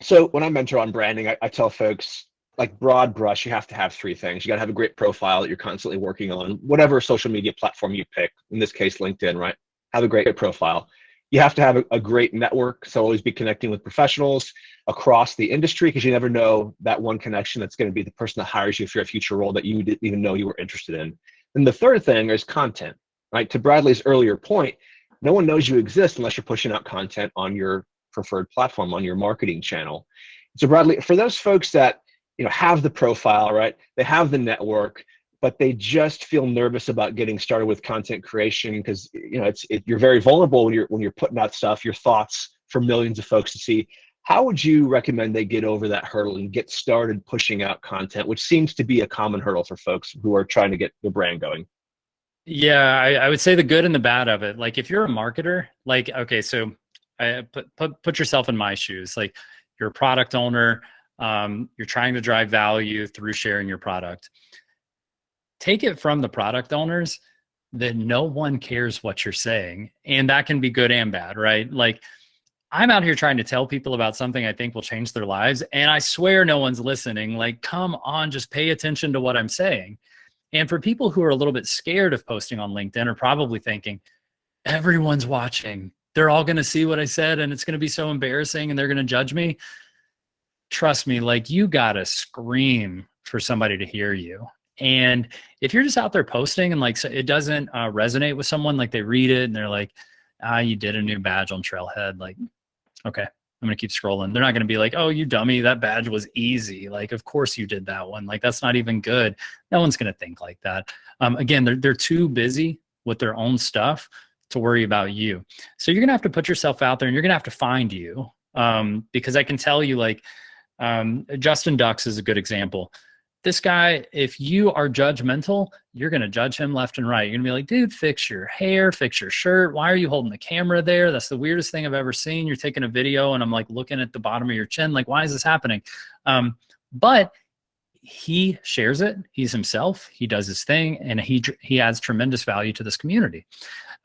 So when I mentor on branding, I tell folks like broad brush, you have to have three things. You got to have a great profile that you're constantly working on, whatever social media platform you pick, in this case, LinkedIn, right? Have a great profile. You have to have a great network. So always be connecting with professionals across the industry because you never know that one connection that's going to be the person that hires you for a future role that you didn't even know you were interested in. And the third thing is content, right? To Bradley's earlier point, no one knows you exist unless you're pushing out content on your preferred platform, on your marketing channel. So Bradley, for those folks that have the profile, right? They have the network, but they just feel nervous about getting started with content creation because you're very vulnerable when you're putting out stuff, your thoughts for millions of folks to see. How would you recommend they get over that hurdle and get started pushing out content, which seems to be a common hurdle for folks who are trying to get their brand going? Yeah, I would say the good and the bad of it. Like if you're a marketer, like, okay, so I put yourself in my shoes. Like you're a product owner, you're trying to drive value through sharing your product. Take it from the product owners that no one cares what you're saying. And that can be good and bad, right? Like I'm out here trying to tell people about something I think will change their lives. And I swear no one's listening. Like, come on, just pay attention to what I'm saying. And for people who are a little bit scared of posting on LinkedIn are probably thinking, everyone's watching. They're all going to see what I said and it's going to be so embarrassing and they're going to judge me. Trust me, like you got to scream for somebody to hear you. And if you're just out there posting and like so it doesn't resonate with someone, like they read it and they're like, you did a new badge on Trailhead. Like, okay, I'm going to keep scrolling. They're not going to be like, oh, you dummy, that badge was easy. Like, of course you did that one. Like, that's not even good. No one's going to think like that. Again, they're too busy with their own stuff to worry about you. So you're going to have to put yourself out there and you're going to have to find you. Because I can tell you like, Justin Ducks is a good example. This guy, if you are judgmental, you're going to judge him left and right. You're going to be like, dude, fix your hair, fix your shirt. Why are you holding the camera there? That's the weirdest thing I've ever seen. You're taking a video and I'm like looking at the bottom of your chin. Like, why is this happening? But he shares it. He's himself. He does his thing and he adds tremendous value to this community.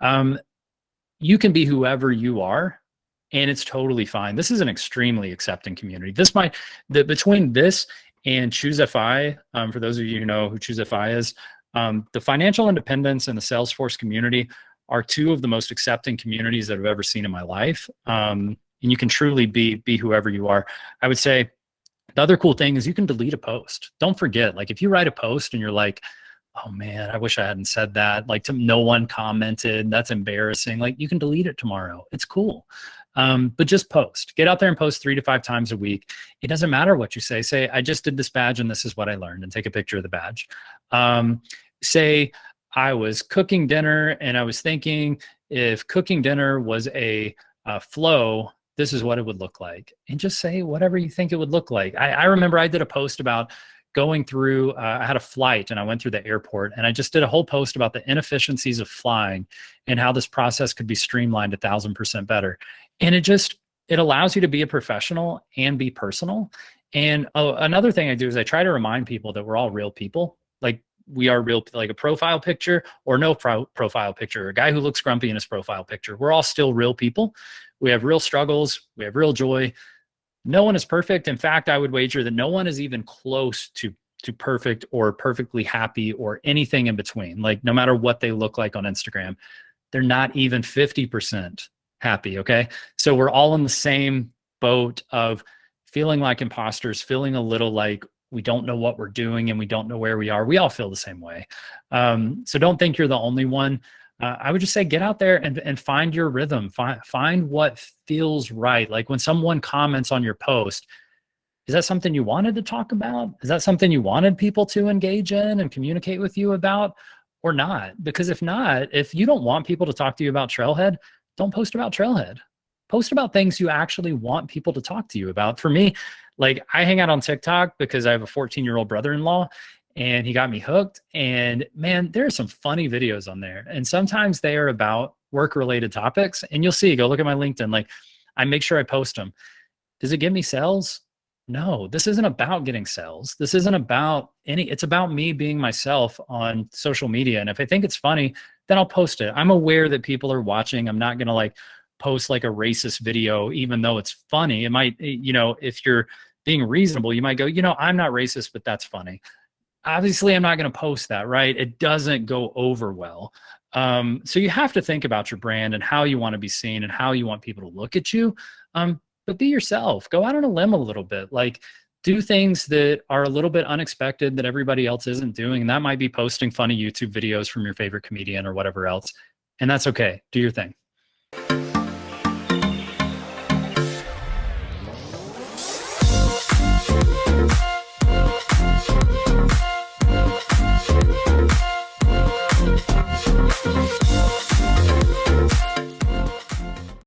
You can be whoever you are and it's totally fine. This is an extremely accepting community. Between this and Choose FI, for those of you who know who Choose FI is, the financial independence and the Salesforce community are two of the most accepting communities that I've ever seen in my life. And you can truly be whoever you are. I would say the other cool thing is you can delete a post. Don't forget, like if you write a post and you're like, oh man, I wish I hadn't said that. Like no one commented, that's embarrassing. Like you can delete it tomorrow. It's cool. But just post. Get out there and post 3 to 5 times a week. It doesn't matter what you say. Say, I just did this badge and this is what I learned, and take a picture of the badge. Say, I was cooking dinner and I was thinking if cooking dinner was a flow, this is what it would look like. And just say whatever you think it would look like. I remember I did a post about going through, I had a flight and I went through the airport and I just did a whole post about the inefficiencies of flying and how this process could be streamlined 1,000% better. And it allows you to be a professional and be personal. And another thing I do is I try to remind people that we're all real people. Like we are real, like a profile picture or no profile picture, a guy who looks grumpy in his profile picture. We're all still real people. We have real struggles. We have real joy. No one is perfect. In fact, I would wager that no one is even close to perfect or perfectly happy or anything in between. Like no matter what they look like on Instagram, they're not even 50% happy. Okay. So we're all in the same boat of feeling like imposters, feeling a little like we don't know what we're doing and we don't know where we are. We all feel the same way. So don't think you're the only one. I would just say get out there and find your rhythm. Find what feels right. Like when someone comments on your post, is that something you wanted to talk about? Is that something you wanted people to engage in and communicate with you about or not? Because if not, if you don't want people to talk to you about Trailhead, don't post about Trailhead. Post about things you actually want people to talk to you about. For me, like I hang out on TikTok because I have a 14-year-old brother-in-law and he got me hooked. And man, there are some funny videos on there. And sometimes they are about work-related topics. And you'll see, go look at my LinkedIn. Like I make sure I post them. Does it give me sales? No, this isn't about getting sales. This isn't about it's about me being myself on social media. And if I think it's funny, then I'll post it. I'm aware that people are watching. I'm not going to like post like a racist video, even though it's funny. It might, you know, if you're being reasonable, you might go, you know, I'm not racist, but that's funny. Obviously, I'm not going to post that, right? It doesn't go over well. So you have to think about your brand and how you want to be seen and how you want people to look at you. But be yourself. Go out on a limb a little bit. Like, do things that are a little bit unexpected that everybody else isn't doing. And that might be posting funny YouTube videos from your favorite comedian or whatever else. And that's okay. Do your thing.